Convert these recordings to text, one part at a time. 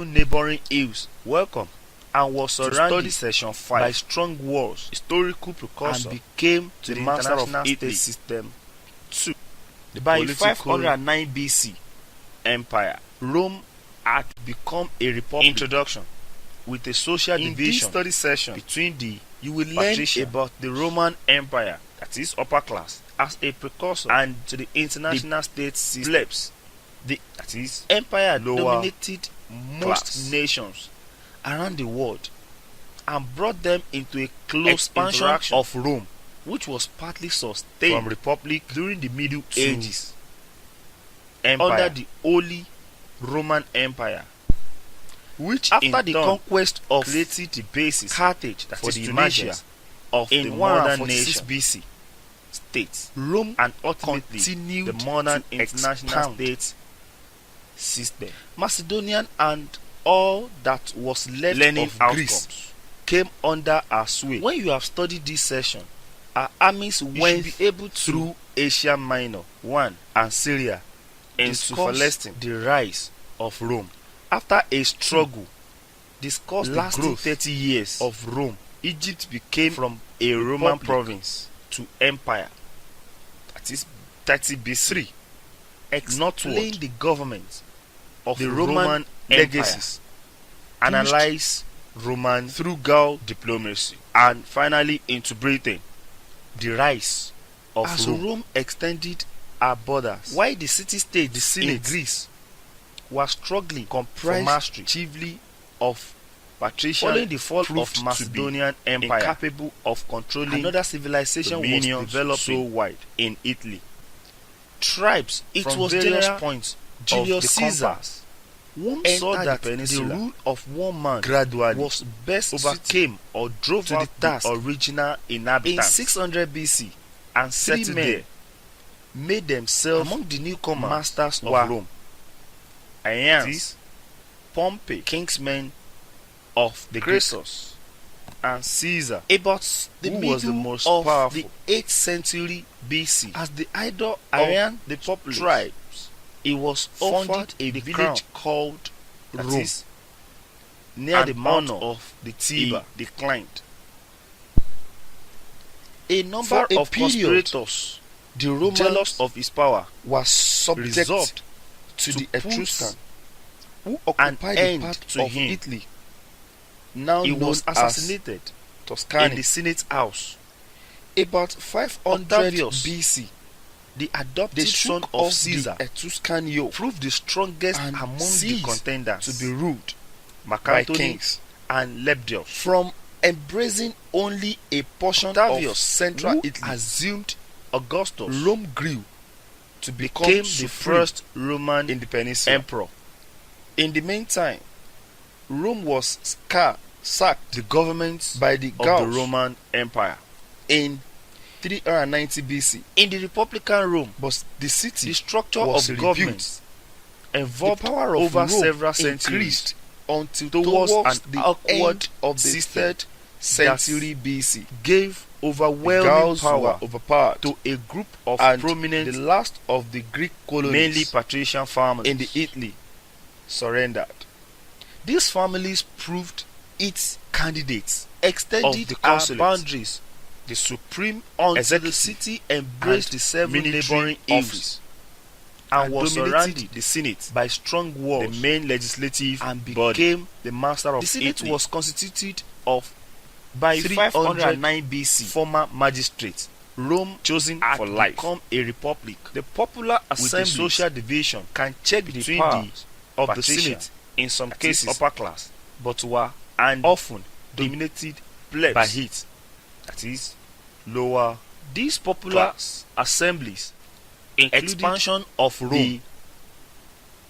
neighboring hills welcome and was surrounded section 5 by strong walls, historical precursor, and became the master of Italy system 2. By 509 BC, empire, Rome had become a republic. Introduction. With a social division. In this study session between you will learn about the Roman Empire, that is upper class, as a precursor, and to the international state system, plebs, that is empire, dominated most nations around the world and brought them into a close expansion of Rome, which was partly sustained from republic during the Middle Ages. Under the Holy Roman Empire, which after the conquest of created the basis Carthage for the emergence of the modern nation BC states, Rome and ultimately continued the modern international state system. Macedonian and all that was left of Greece came under our sway. When you have studied this session, our armies went be able to through Asia Minor, and Syria, into Palestine, the rise of Rome. After a struggle, discussed lasting the growth 30 years of Rome, Egypt became from a Roman province to empire. That is 30 BC. Explain the government of the Roman legacies, analyze Roman frugal diplomacy, and finally into Britain, the rise of as Rome extended our borders. While the city-state, the Senate in Greece, was struggling comprised mastery chiefly of patricians. Following the fall of Macedonian Empire, incapable of controlling another civilization, was developing so wide in Italy. Tribes, it was general points. Julius Caesar saw that the rule of one man gradually was best overcame or drove to the task the original inhabitants. In 600 BC, and 3 men made themselves among the newcomers masters of Rome. Aeneas, Pompey, kingsmen of the Crassus, and Caesar, about the middle was the most of powerful. The 8th century BC, as the idol of the populous tribes, it was founded a village called Rome, near the mouth of the Tiber, declined. A number of conspirators, the Romans, jealous of his power, was subject to the Etruscan, who occupied the part of Italy. Now he was assassinated in the Senate house. About 500 BC, the adopted son of Caesar, the Etruscan yoke, proved the strongest and among the contenders to be ruled by kings and Lepidus. From embracing only a portion of central Italy, assumed Augustus, Rome grew to become the first Roman in the peninsula emperor. In the meantime, Rome was sacked the government by the Gauls of the Roman Empire in 390 BC. In the Republican Rome, but the city, the structure of the government involved the power of over Rome several centuries until towards the end of the 3rd century BC gave overwhelming power to a group of prominent, the last of the Greek colonies, mainly patrician families in the Italy, surrendered. These families proved its candidates, extended our boundaries. The supreme until the city embraced the 7 neighboring hills and was surrounded the Senate by strong walls, the main legislative and became the master of the Senate Italy. Was constituted of by 509 BC former magistrates. Rome chosen for life become a republic. The popular assembly with the social division can check between of the Senate in some cases upper class, but were and often dominated plebs by it, that is lower. These popular assemblies included expansion of Rome, the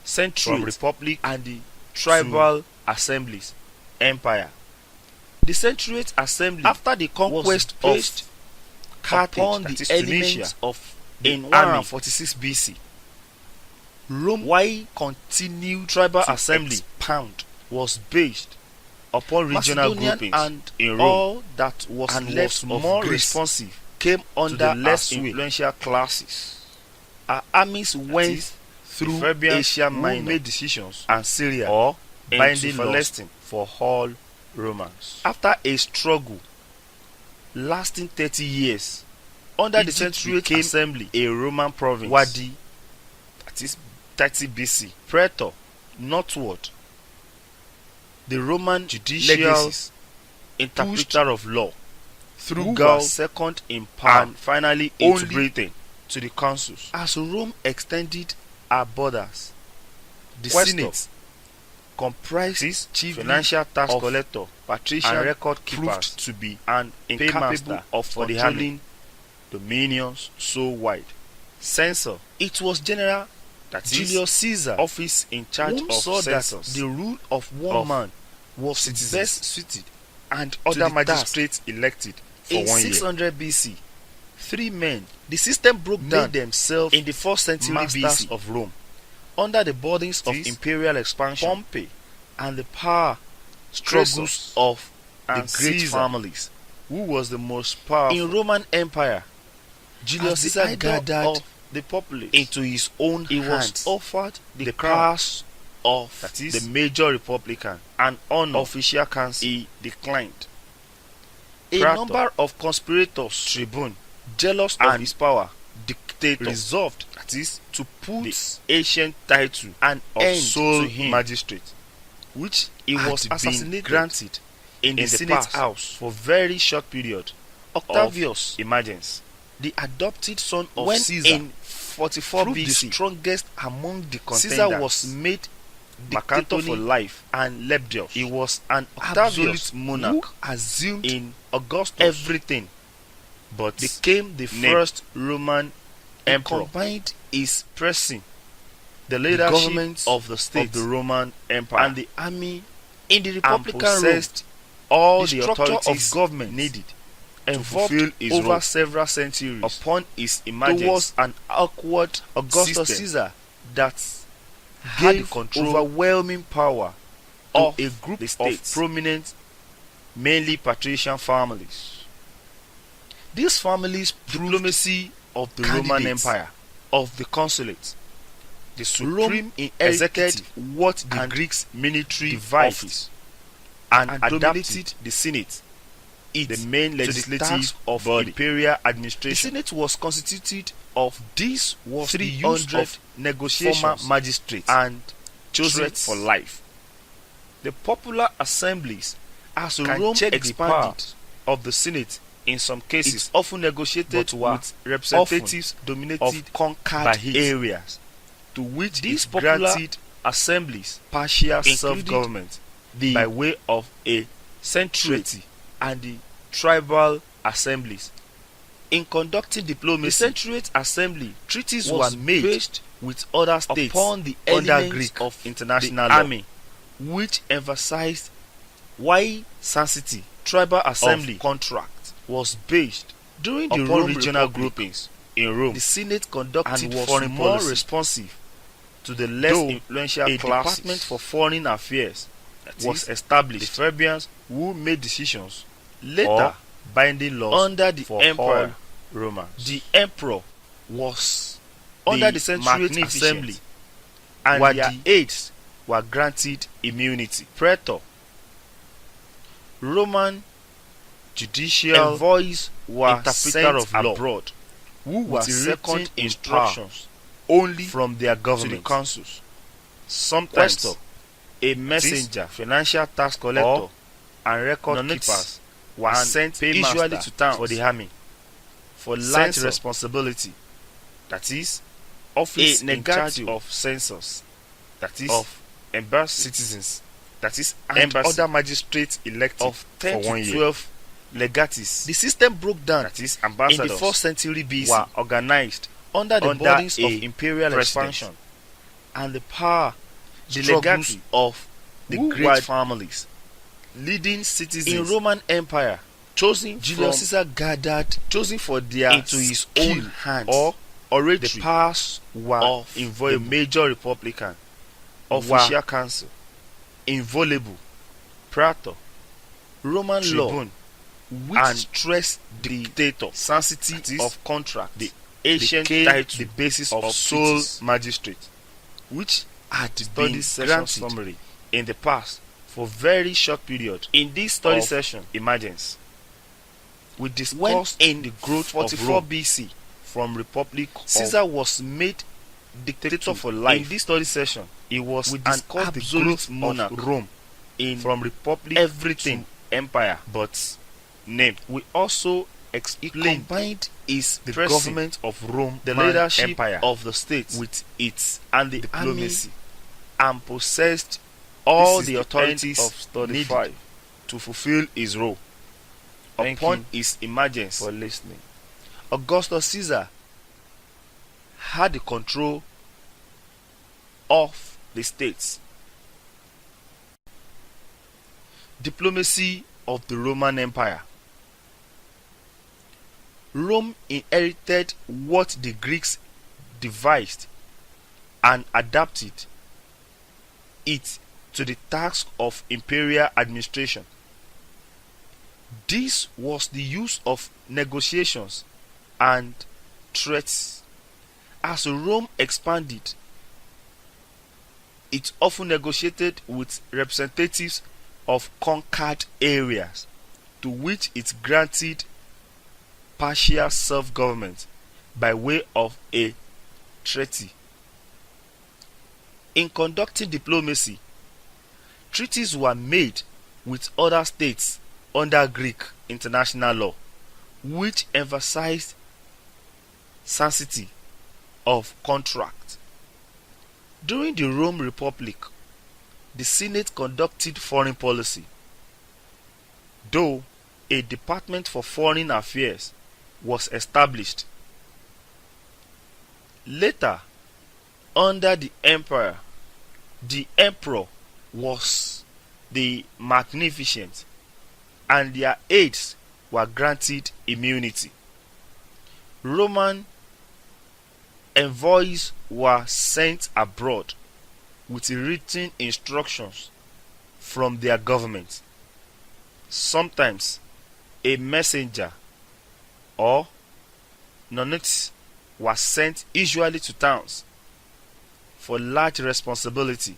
central republic, and the tribal assemblies empire. The Centuriate Assembly, after the conquest of Carthage, upon the elements of in 146 BC, Rome, while continued tribal assembly pound was based upon regional groupings and in Rome, all that was and less more responsive came under less influential classes. Our armies went through Asia Minor, made decisions, and Syria, or binding laws for all Romans. After a struggle lasting 30 years, under the Centuriate Assembly, a Roman province, Wadi, that is 30 BC, Praetor, northward, the Roman judicial interpreter of law, through Gaul, second in power, and finally into Britain, to the consuls. As Rome extended her borders, the Senate, comprises chief financial tax collector, patrician, and record keepers, to be an incapable of controlling dominions so wide. Censor, it was General Julius Caesar, office in charge of censors. The rule of one man was best suited, and other magistrates elected for 1 year. In 600 BC, 3 men, the system broke down themselves in the 4th century BC of Rome, under the burdens of imperial expansion, Pompey, and the power struggles of the great families. Who was the most powerful in Roman Empire? Julius Caesar gathered the populace into his own hands. He was offered the powers of the major republican and unofficial council. He declined. A number of conspirators, tribune, jealous of his power, dictator, resolved, that is, to put the ancient title and end sole to him, magistrate, which he was assassinated, granted in the Senate house for very short period. Octavius emergence, the adopted son of Caesar, in 44 BC, the strongest among the contenders. Caesar was made dictator for life and Lepidus. He was an absolute monarch who assumed in Augustus everything, but became the first Roman emperor. Combined his pressing the leadership of the state of the Roman Empire and the army in the Republican Rome, all the authority of government needed to fulfill his over role. Several centuries upon his emergence towards an awkward Augustus Caesar that gave overwhelming power to a group of prominent, mainly patrician families. These families diplomacy of the Roman Empire, of the consulate, the supreme executive, what the Greeks military office, and adopted the Senate, the main legislative of imperial administration. The Senate was constituted of these 300 negotiations, magistrates, and chosen for life. The popular assemblies, as Rome expanded, of the Senate, in some cases, often negotiated with representatives dominated of conquered areas, to which these popular assemblies partial self-government by way of a centrality, and the tribal assemblies. In conducting diplomacy, the centrate assembly treaties were made based with other states upon the elements Greek of international army, which emphasized why sanctity. Tribal assembly contract was based during the Rome regional groupings in Rome. The Senate conducted and was foreign more policy, responsive to the less influential classes. Department for foreign affairs was established. The Fabians, who made decisions later binding laws under the Emperor Romans. The emperor was under the Centuriate Assembly, and their aides were granted immunity. Praetor, Roman judicial envoys were interpreter of law abroad, who were second instructions only from their government to the consuls. Sometimes a messenger, financial tax collector, and record keepers were sent usually to town for the army for light responsibility, that is, office in charge of censors, that is, of embassy citizens, that is, and other magistrates elected of 10 for 1 to 12 legates. The system broke down, that is, ambassadors, in the 4th century BC were organized under the burdens of imperial expansion and the power struggles of the great families. Leading citizens in Roman Empire, chosen Julius Caesar gathered, chosen for their into his own hands, or oratory. The powers were of the major republican, official council, inviolable, praetor, Roman tribune, which and stressed the dictator, sanctity of contract, the ancient title, the basis of sole magistrate, which had been granted summary in the past for very short period. In this study session emergence, we discussed in the growth 44 of BC from Republic. Caesar was made dictator for life. In this study session, he was an absolute monarch of Rome from Republic everything empire but name. We also explained combined is the government of Rome, the leadership empire of the state with its and the diplomacy, and possessed all the authorities of needed to fulfill his role. Upon his emergence, for listening, Augustus Caesar had the control of the states. Diplomacy of the Roman Empire. Rome inherited what the Greeks devised and adapted it to the task of imperial administration. This was the use of negotiations and threats. As Rome expanded, it often negotiated with representatives of conquered areas to which it granted partial self-government by way of a treaty. In conducting diplomacy, treaties were made with other states under Greek international law, which emphasized sanctity of contract. During the Roman Republic, the Senate conducted foreign policy, though a department for foreign affairs was established. Later, under the emperor was the Magnificent, and their aides were granted immunity. Roman envoys were sent abroad with written instructions from their government. Sometimes a messenger or nonnates was sent, usually to towns, for large responsibility.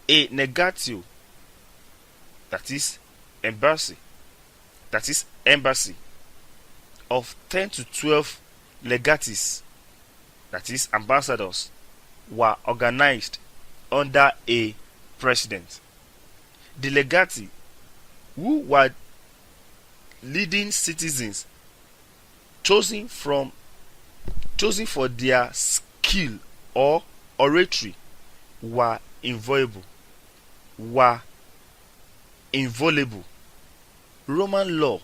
A negatio, that is embassy of 10 to 12 legates, that is ambassadors, were organized under a president. The legati, who were leading citizens chosen for their skill or oratory, were inviolable. Roman law,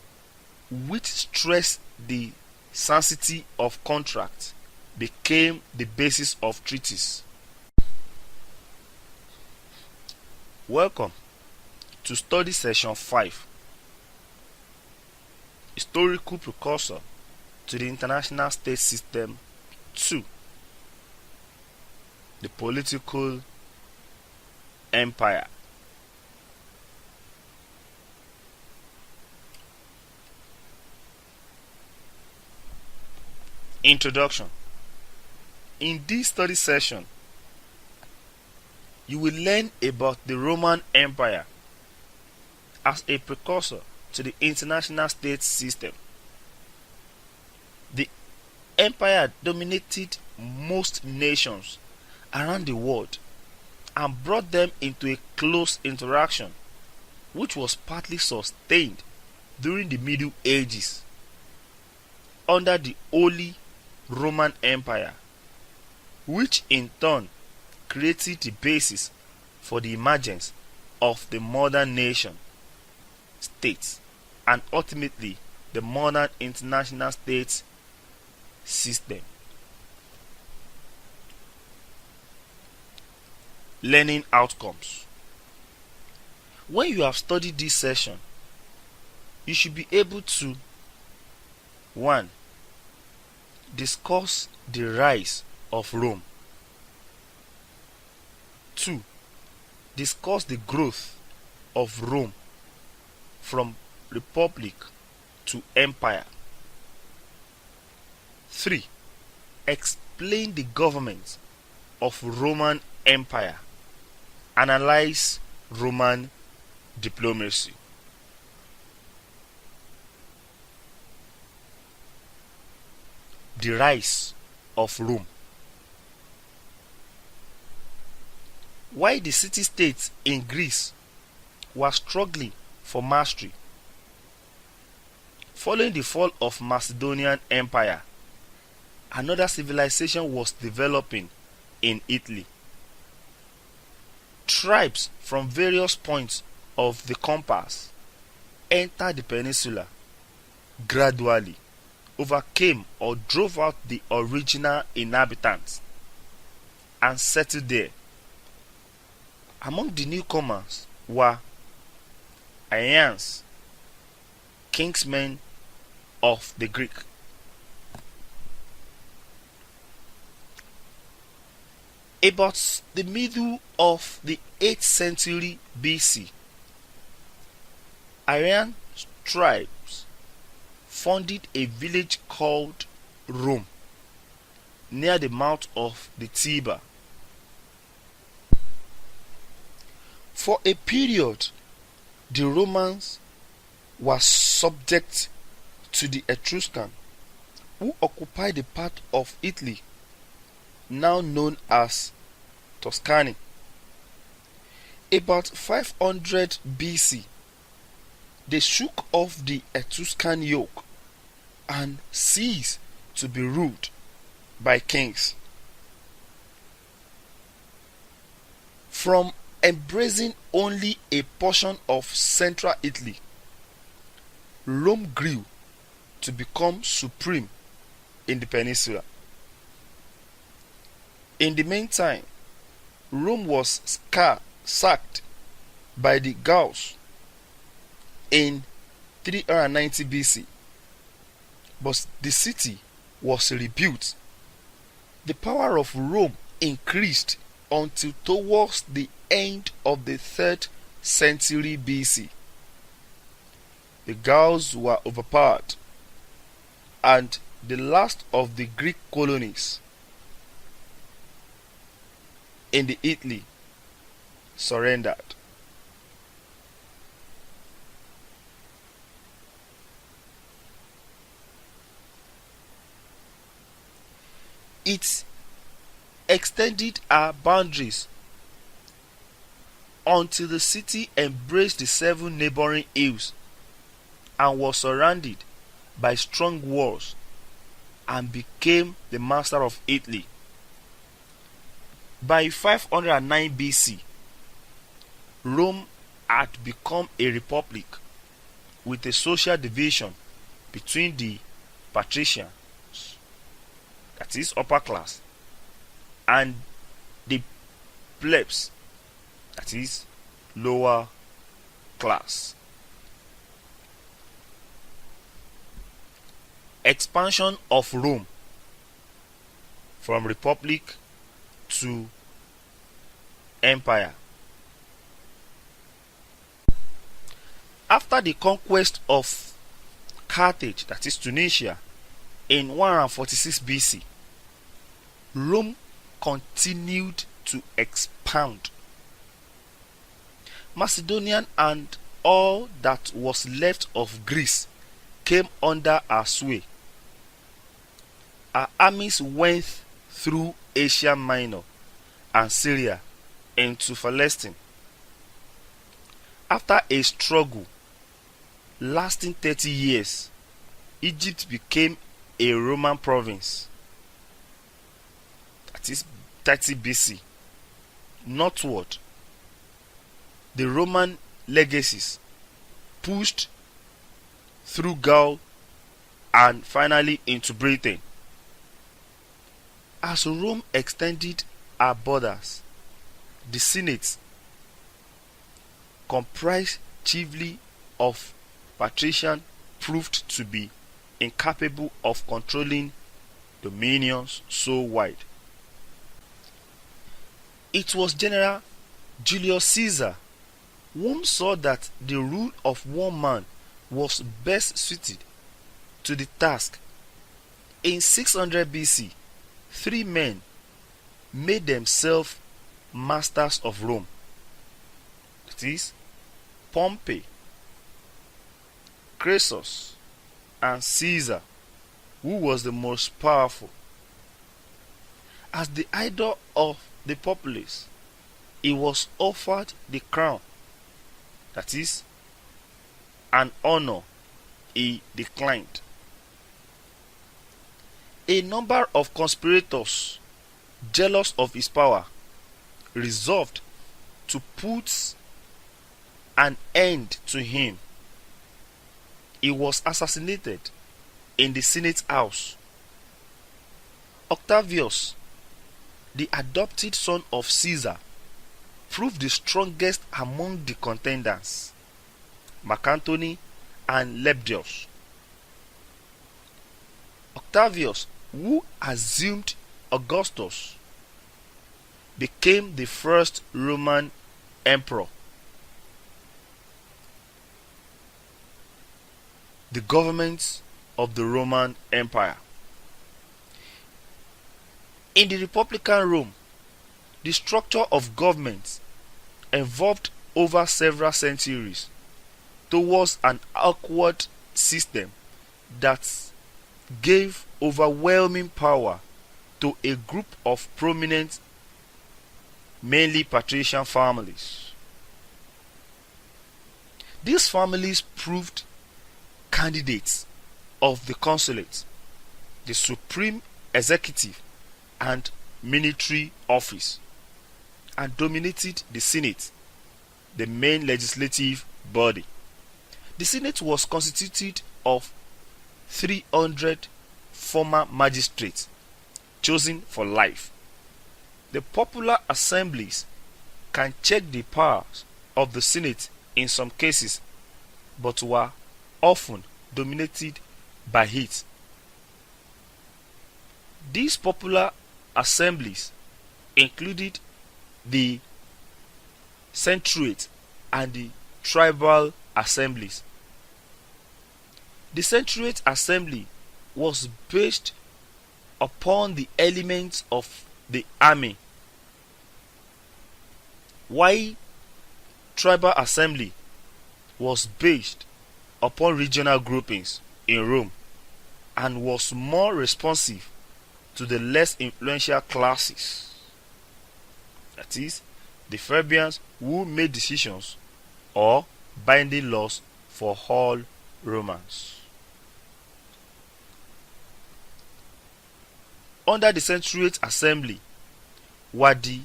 which stressed the sanctity of contracts, became the basis of treaties. Welcome to study session 5, historical precursor to the international state system 2, the political empire. Introduction. In this study session, you will learn about the Roman Empire as a precursor to the international state system. The empire dominated most nations around the world and brought them into a close interaction, which was partly sustained during the Middle Ages under the Holy Roman Empire, which in turn created the basis for the emergence of the modern nation states and ultimately the modern international state system. Learning outcomes. When you have studied this session, you should be able to 1. Discuss the rise of Rome. 2. Discuss the growth of Rome from republic to empire. 3. Explain the government of Roman Empire. Analyze Roman diplomacy. The rise of Rome. While the city-states in Greece were struggling for mastery, following the fall of Macedonian Empire, another civilization was developing in Italy. Tribes from various points of the compass entered the peninsula, gradually overcame or drove out the original inhabitants and settled there. Among the newcomers were Aeneans, kingsmen of the Greek. About the middle of the 8th century BC, Aryan tribes founded a village called Rome near the mouth of the Tiber. For a period, the Romans were subject to the Etruscans, who occupied the part of Italy now known as Tuscany. About 500 BC, they shook off the Etruscan yoke and ceased to be ruled by kings. From embracing only a portion of central Italy, Rome grew to become supreme in the peninsula. In the meantime, Rome was sacked by the Gauls in 390 BC, but the city was rebuilt. The power of Rome increased until towards the end of the 3rd century BC. The Gauls were overpowered, and the last of the Greek colonies in the Italy surrendered. It extended our boundaries until the city embraced the 7 neighboring hills and was surrounded by strong walls and became the master of Italy. By 509 BC, Rome had become a republic with a social division between the patricians, that is upper class, and the plebs, that is lower class. Expansion of Rome from republic to empire. After the conquest of Carthage, that is Tunisia, in 146 BC, Rome continued to expand. Macedonia and all that was left of Greece came under her sway. Her armies went through Asia Minor and Syria into Palestine. After a struggle lasting 30 years, Egypt became a Roman province. That is 30 BC. Northward, the Roman legacies pushed through Gaul and finally into Britain. As Rome extended her borders, the Senate, comprised chiefly of patricians, proved to be incapable of controlling dominions so wide. It was General Julius Caesar whom saw that the rule of one man was best suited to the task. In 600 BC, 3 men made themselves masters of Rome. that is, Pompey, Crassus, and Caesar, who was the most powerful. As the idol of the populace, he was offered the crown, that is, an honor he declined. A number of conspirators, jealous of his power, resolved to put an end to him. He was assassinated in the Senate house. Octavius, the adopted son of Caesar, proved the strongest among the contenders, Mark Antony and Lepidus. Octavius, who assumed Augustus, became the first Roman emperor. The government of the Roman Empire. In the Republican Rome, the structure of government evolved over several centuries towards an awkward system that gave overwhelming power to a group of prominent, mainly patrician families. These families proved candidates of the consulate, the supreme executive and military office, and dominated the Senate, the main legislative body. The Senate was constituted of 300 former magistrates chosen for life. The popular assemblies can check the powers of the Senate in some cases, but were often dominated by it. These popular assemblies included the centuriate and the tribal assemblies. The centuriate assembly was based upon the elements of the army, while tribal assembly was based upon regional groupings in Rome and was more responsive to the less influential classes, that is, the Fabians, who made decisions or binding laws for all Romans. Under the centuriate assembly were the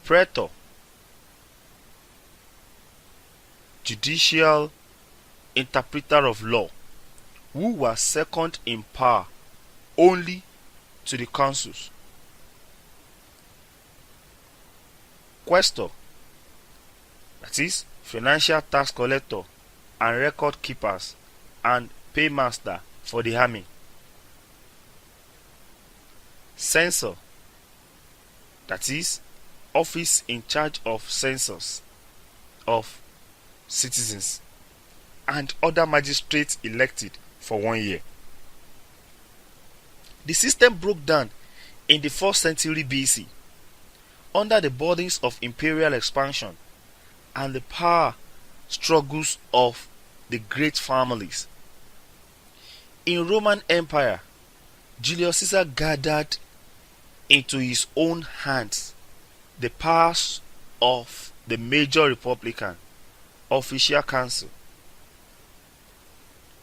praetor, judicial interpreter of law, who were second in power only to the consuls, questor, that is, financial tax collector and record keepers and paymaster for the army, censor, that is, office in charge of census of citizens, and other magistrates elected for 1 year. The system broke down in the 4th century BC under the burdens of imperial expansion and the power struggles of the great families. In Roman Empire, Julius Caesar gathered into his own hands the powers of the major republican, official council,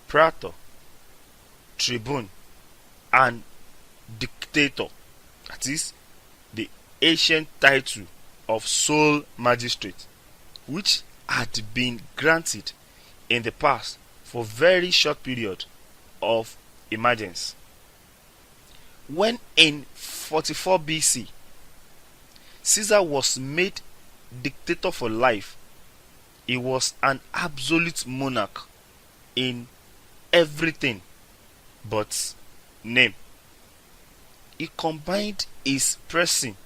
praetor, tribune, and dictator, that is, the ancient title of sole magistrate, which had been granted in the past for very short period of emergence. When in 44 BC, Caesar was made dictator for life, he was an absolute monarch in everything but name. He combined his pressing,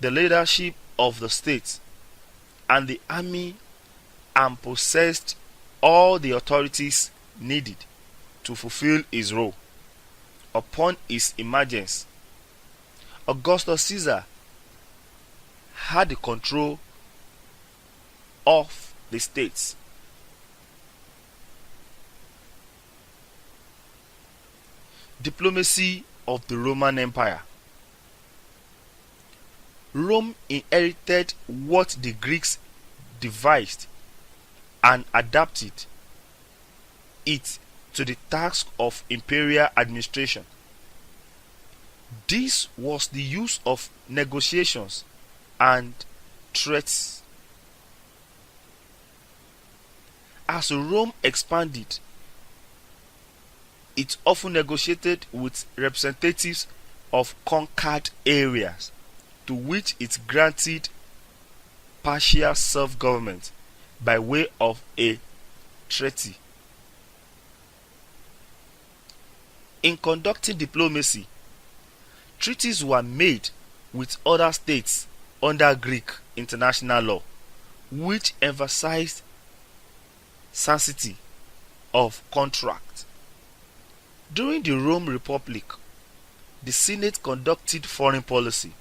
the leadership of the state, and the army, and possessed all the authorities needed to fulfill his role. Upon his emergence, Augustus Caesar had the control of the states. Diplomacy of the Roman Empire. Rome inherited what the Greeks devised and adapted it to the task of imperial administration. This was the use of negotiations and threats. As Rome expanded, it often negotiated with representatives of conquered areas to which it granted partial self-government by way of a treaty. In conducting diplomacy, treaties were made with other states under Greek international law, which emphasized sanctity of contract. During the Roman Republic, the Senate conducted foreign policy,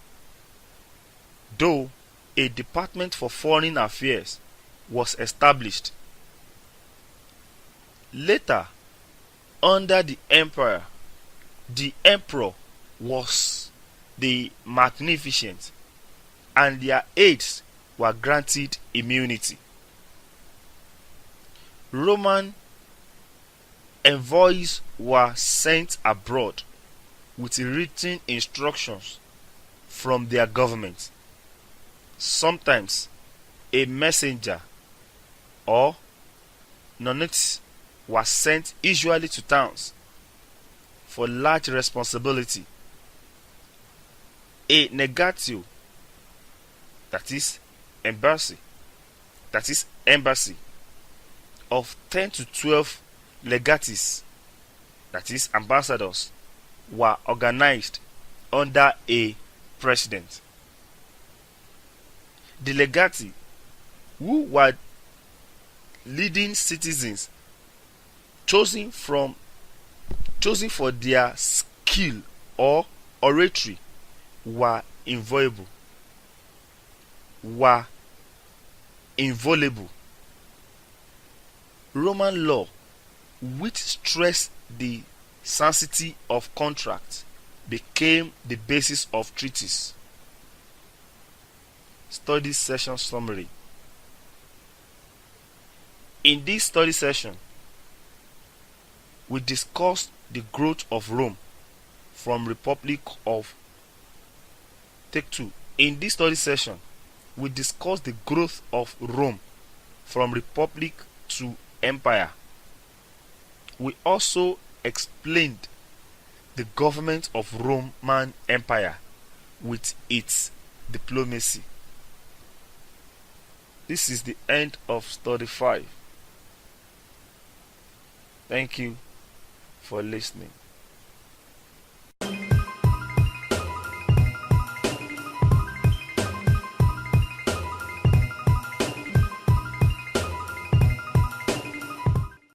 though a department for foreign affairs was established. Later, under the emperor was the Magnificent, and their aides were granted immunity. Roman envoys were sent abroad with written instructions from their government. Sometimes a messenger or nonnates was sent, usually to towns, for large responsibility. A negatio, that is embassy, of 10 to 12 legates, that is ambassadors, were organized under a president. The legati, who were leading citizens chosen for their skill or oratory, were inviolable. Roman law, which stressed the sanctity of contracts, became the basis of treaties. Study session summary. In this study session, we discussed the growth of Rome from Republic of Take 2. In this study session, we discussed the growth of Rome from Republic to Empire. We also explained the government of Roman Empire with its diplomacy. This is the end of study 5. Thank you for listening.